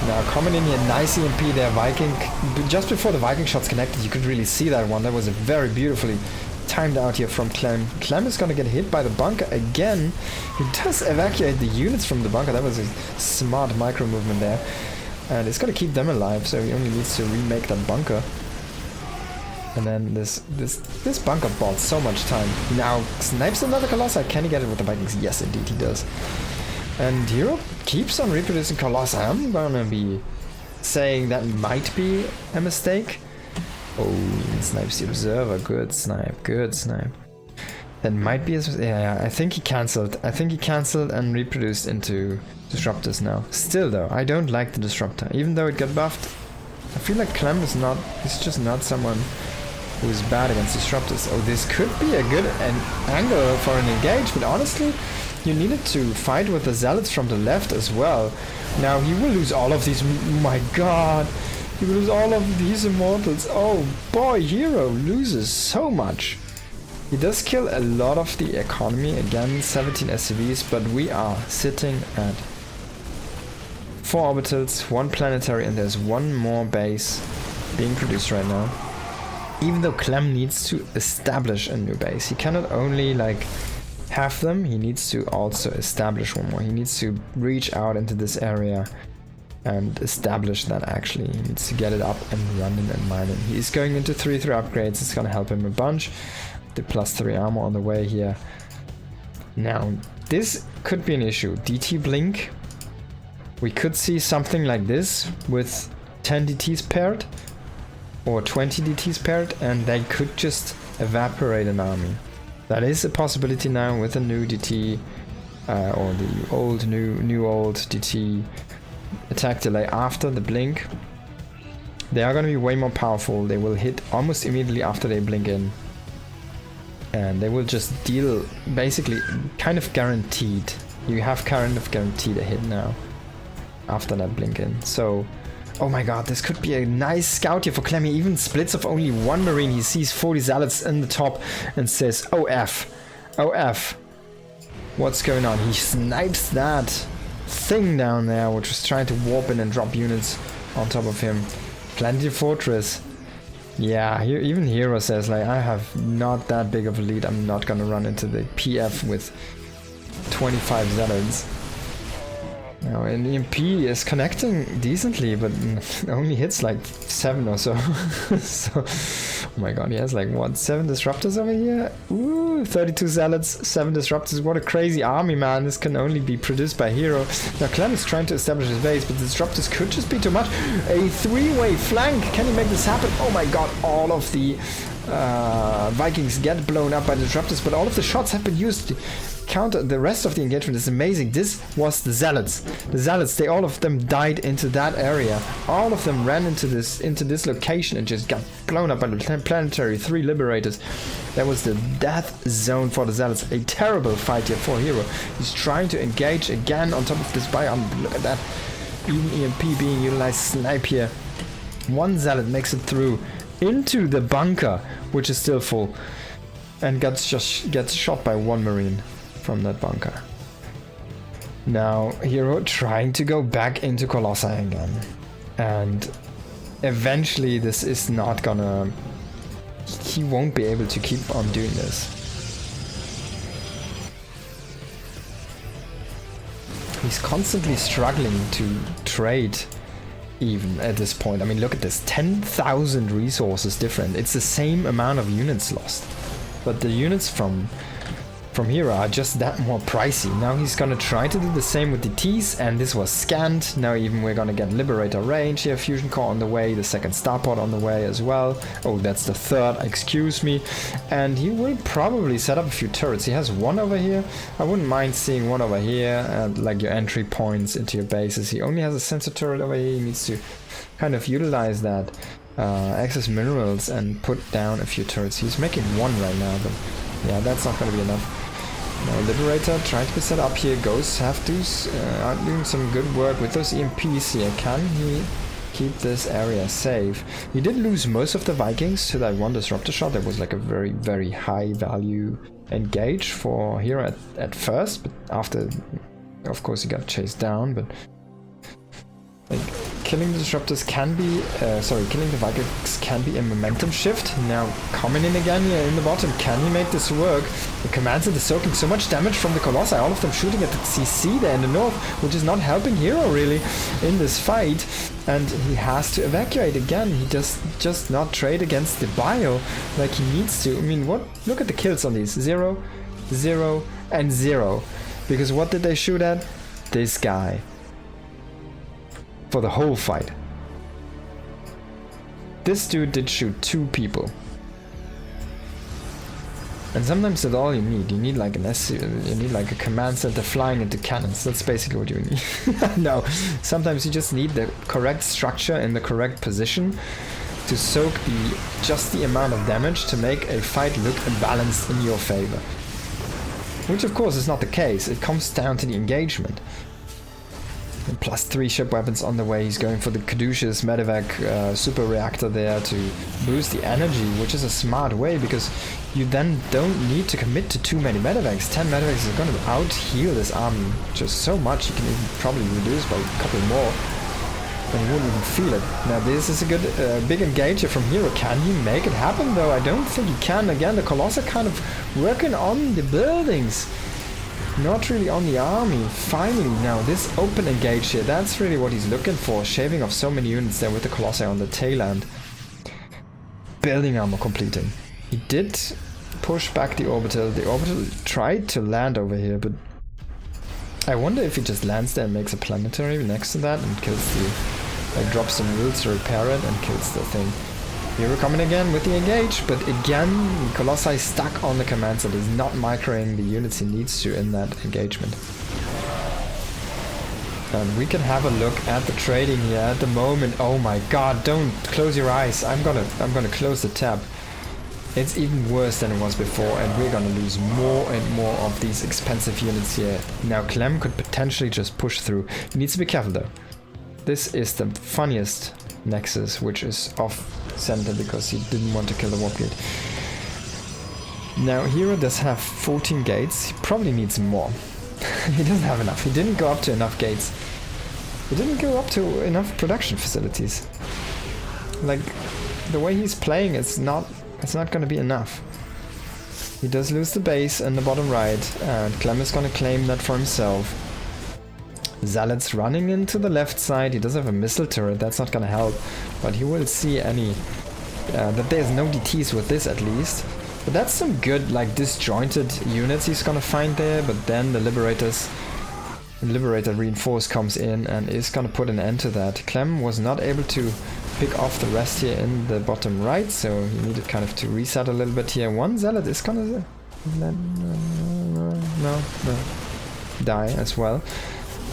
Now coming in here, nice EMP there, Viking. Just before the Viking shots connected, you could really see that one. That was a very beautifully timed out here from Clem. Clem is gonna get hit by the bunker again. He does evacuate the units from the bunker. That was a smart micro movement there. And it's gonna keep them alive, so he only needs to remake that bunker. And then this bunker bought so much time. He now snipes another Colossi. Can he get it with the Vikings? Yes, indeed he does. And herO keeps on reproducing Colossi. I'm gonna be saying that might be a mistake. Oh, he snipes the observer. Good snipe, good snipe. That might be yeah, I think he cancelled. I think he cancelled and reproduced into disruptors now. Still though, I don't like the disruptor. Even though it got buffed, I feel like Clem is not, he's just not someone who is bad against disruptors. Oh, this could be a good angle for an engage, but honestly, you needed to fight with the zealots from the left as well. Now he will lose all of these, my god, he will lose all of these immortals. Oh boy, herO loses so much. He does kill a lot of the economy, again 17 SCVs, but we are sitting at 4 orbitals, 1 planetary, and there's 1 more base being produced right now. Even though Clem needs to establish a new base, he cannot only like have them, he needs to also establish 1 more. He needs to reach out into this area and establish that actually. He needs to get it up and running and mining. He's going into 3/3 upgrades, it's gonna help him a bunch. The +3 armor on the way here. Now, this could be an issue. DT blink. We could see something like this with 10 DTs paired or 20 DTs paired, and they could just evaporate an army. That is a possibility now with a new DT or the old new old DT attack delay after the blink. They are going to be way more powerful. They will hit almost immediately after they blink in. And they will just deal basically kind of guaranteed. You have kind of guaranteed a hit now after that blink in. So, oh my god, this could be a nice scout here for Clem. He even splits off only 1 marine. He sees 40 zealots in the top and says, OF, OF. What's going on? He snipes that thing down there, which was trying to warp in and drop units on top of him. Plenty fortress. Yeah, even herO says, like, I have not that big of a lead. I'm not gonna run into the PF with 25 zealots. Now, an EMP is connecting decently, but only hits like 7 or so. So, oh my god, he has like, what, 7 disruptors over here? Ooh, 32 zealots, 7 disruptors. What a crazy army, man. This can only be produced by herO. Now, Clem is trying to establish his base, but the disruptors could just be too much. A 3-way flank. Can he make this happen? Oh my god, all of the Vikings get blown up by the disruptors, but all of the shots have been used to counter the rest of the engagement. Is amazing. This was the zealots. The zealots, they all of them died into that area. All of them ran into this location and just got blown up by the planetary 3 liberators. That was the death zone for the zealots. A terrible fight here for herO. He's trying to engage again on top of this biome. Look at that. Even EMP being utilized. Snipe here. 1 zealot makes it through into the bunker, which is still full, and gets shot by 1 marine from that bunker. Now herO trying to go back into Colossi again, and eventually this is not gonna, he won't be able to keep on doing this. He's constantly struggling to trade even at this point. I mean, look at this, 10,000 resources different. It's the same amount of units lost, but the units from herO are just that more pricey. Now he's gonna try to do the same with the T's, and this was scanned. Now even we're gonna get Liberator range here, Fusion Core on the way, the 2nd starport on the way as well. Oh, that's the 3rd, excuse me. And he will probably set up a few turrets. He has 1 over here. I wouldn't mind seeing 1 over here, like your entry points into your bases. He only has a sensor turret over here. He needs to kind of utilize that excess minerals and put down a few turrets. He's making 1 right now, but yeah, that's not gonna be enough. Now Liberator trying to be set up here. Ghosts have to are doing some good work with those EMPs here. Can he keep this area safe? He did lose most of the Vikings to that 1 disruptor shot. That was like a very, very high value engage for herO at first, but after, of course, he got chased down. But like, killing the disruptors can be, killing the Vikings can be a momentum shift. Now coming in again here in the bottom, can he make this work? The command center is soaking so much damage from the Colossi, all of them shooting at the CC there in the north, which is not helping herO really in this fight. And he has to evacuate again. He does just not trade against the bio like he needs to. I mean, what? Look at the kills on these. 0, 0, and 0. Because what did they shoot at? This guy. For the whole fight. This dude did shoot 2 people. And sometimes that's all you need. You need like an you need like a command center flying into cannons. That's basically what you need. No, sometimes you just need the correct structure in the correct position to soak just the amount of damage to make a fight look balanced in your favor. Which of course is not the case. It comes down to the engagement. And +3 ship weapons on the way. He's going for the caduceus medevac super reactor there to boost the energy, which is a smart way because you then don't need to commit to too many medevacs. 10 medevacs is going to out-heal this army just so much. You can even probably reduce by a couple more and you wouldn't even feel it. Now this is a good big engager from herO. Can he make it happen though? I don't think he can. Again, the Colossi are kind of working on the buildings. Not really on the army. Finally, now this open engage here, that's really what he's looking for. Shaving off so many units there with the Colossi on the tail end. Building armor completing. He did push back the orbital. The orbital tried to land over here, but I wonder if he just lands there and makes a planetary next to that and kills the... like drops some rules to repair it and kills the thing. herO coming again with the engage, but again, Colossi stuck on the command center. He's not microing the units he needs to in that engagement. And we can have a look at the trading here at the moment. Oh my god, don't close your eyes. I'm gonna close the tab. It's even worse than it was before, and we're gonna lose more and more of these expensive units here. Now Clem could potentially just push through. He needs to be careful though. This is the funniest Nexus, which is off center because he didn't want to kill the warfield. Now herO does have 14 gates. He probably needs more. He doesn't have enough. He didn't go up to enough gates. He didn't go up to enough production facilities. Like the way he's playing, it's not going to be enough. He does lose the base in the bottom right, and Clem is going to claim that for himself. Zealot's running into the left side. He does have a missile turret, that's not gonna help, but he will see that there's no DTs with this at least. But that's some good like disjointed units he's gonna find there, but then the Liberator Reinforce comes in and is gonna put an end to that. Clem was not able to pick off the rest here in the bottom right, so he needed kind of to reset a little bit here. One Zealot is gonna die as well.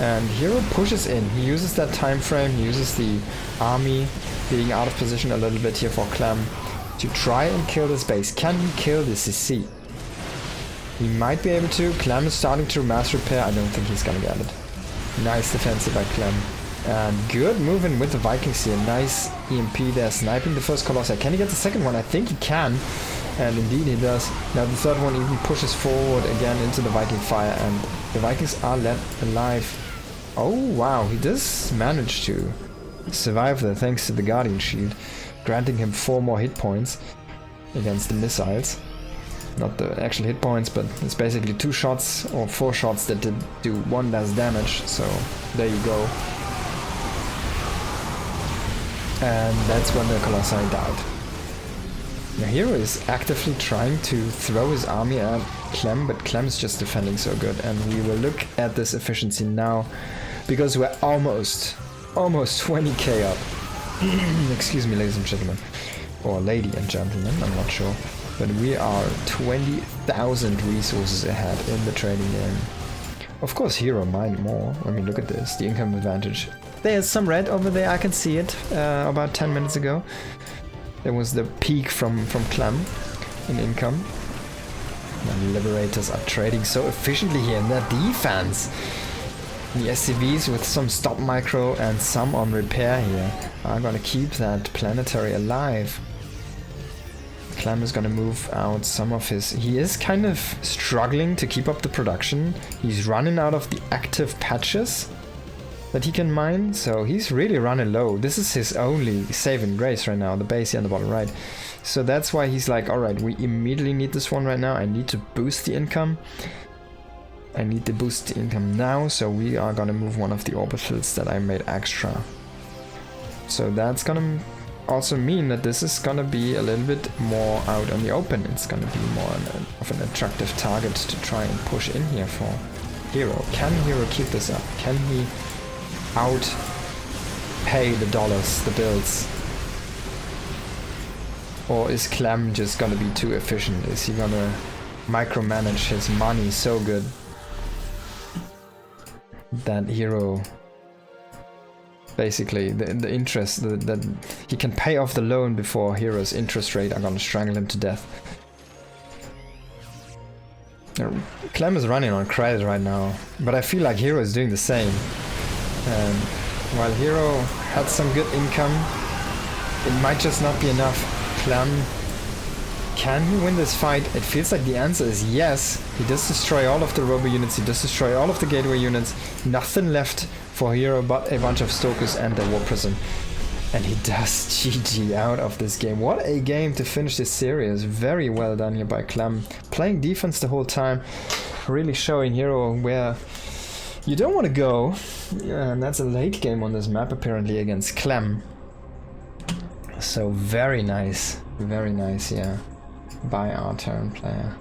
And herO pushes in. He uses that time frame, he uses the army being out of position a little bit here for Clem to try and kill this base. Can he kill the CC? He might be able to. Clem is starting to mass repair. I don't think he's gonna get it. Nice defensive by Clem. And good moving with the Vikings here. Nice EMP there, sniping the first Colossi. Can he get the second one? I think he can. And indeed he does. Now the third one even pushes forward again into the Viking fire, and the Vikings are left alive. Oh wow, he does manage to survive there thanks to the Guardian Shield, granting him 4 more hit points against the missiles. Not the actual hit points, but it's basically 2 shots or 4 shots that did do 1 less damage, so there you go. And that's when the Colossi died. Now herO is actively trying to throw his army at Clem, but Clem's just defending so good, and we will look at this efficiency now, because we're almost 20k up. Excuse me, ladies and gentlemen, or lady and gentlemen, I'm not sure, but we are 20,000 resources ahead in the trading game. Of course herO mined more. I mean, look at this, the income advantage. There's some red over there, I can see it, about 10 minutes ago. There was the peak from Clem in income. The Liberators are trading so efficiently here in their defense. The SCVs with some stop micro and some on repair here are gonna keep that planetary alive. Clem is gonna move out some of his... He is kind of struggling to keep up the production. He's running out of the active patches. that he can mine, so he's really running low. This is his only saving grace right now, the base here on the bottom right. So that's why he's like, alright, we immediately need this one right now. I need to boost the income. I need to boost the income now, so we are gonna move one of the orbitals that I made extra. So that's gonna also mean that this is gonna be a little bit more out on the open. It's gonna be more of an attractive target to try and push in here for herO. Can herO keep this up? Can he pay the dollars, the bills? Or is Clem just gonna be too efficient? Is he gonna micromanage his money so good that herO basically the interest that he can pay off the loan before hero's interest rate are gonna strangle him to death? Clem is running on credit right now, but I feel like herO is doing the same. While herO had some good income, it might just not be enough. Clem, can he win this fight? It feels like the answer is yes. He does destroy all of the robo units, he does destroy all of the gateway units, nothing left for herO but a bunch of Stokers and the War Prison. And he does GG out of this game. What a game to finish this series. Very well done here by Clem. Playing defense the whole time, really showing herO where you don't want to go. Yeah, and that's a late game on this map apparently against Clem. So very nice, yeah, by our turn player.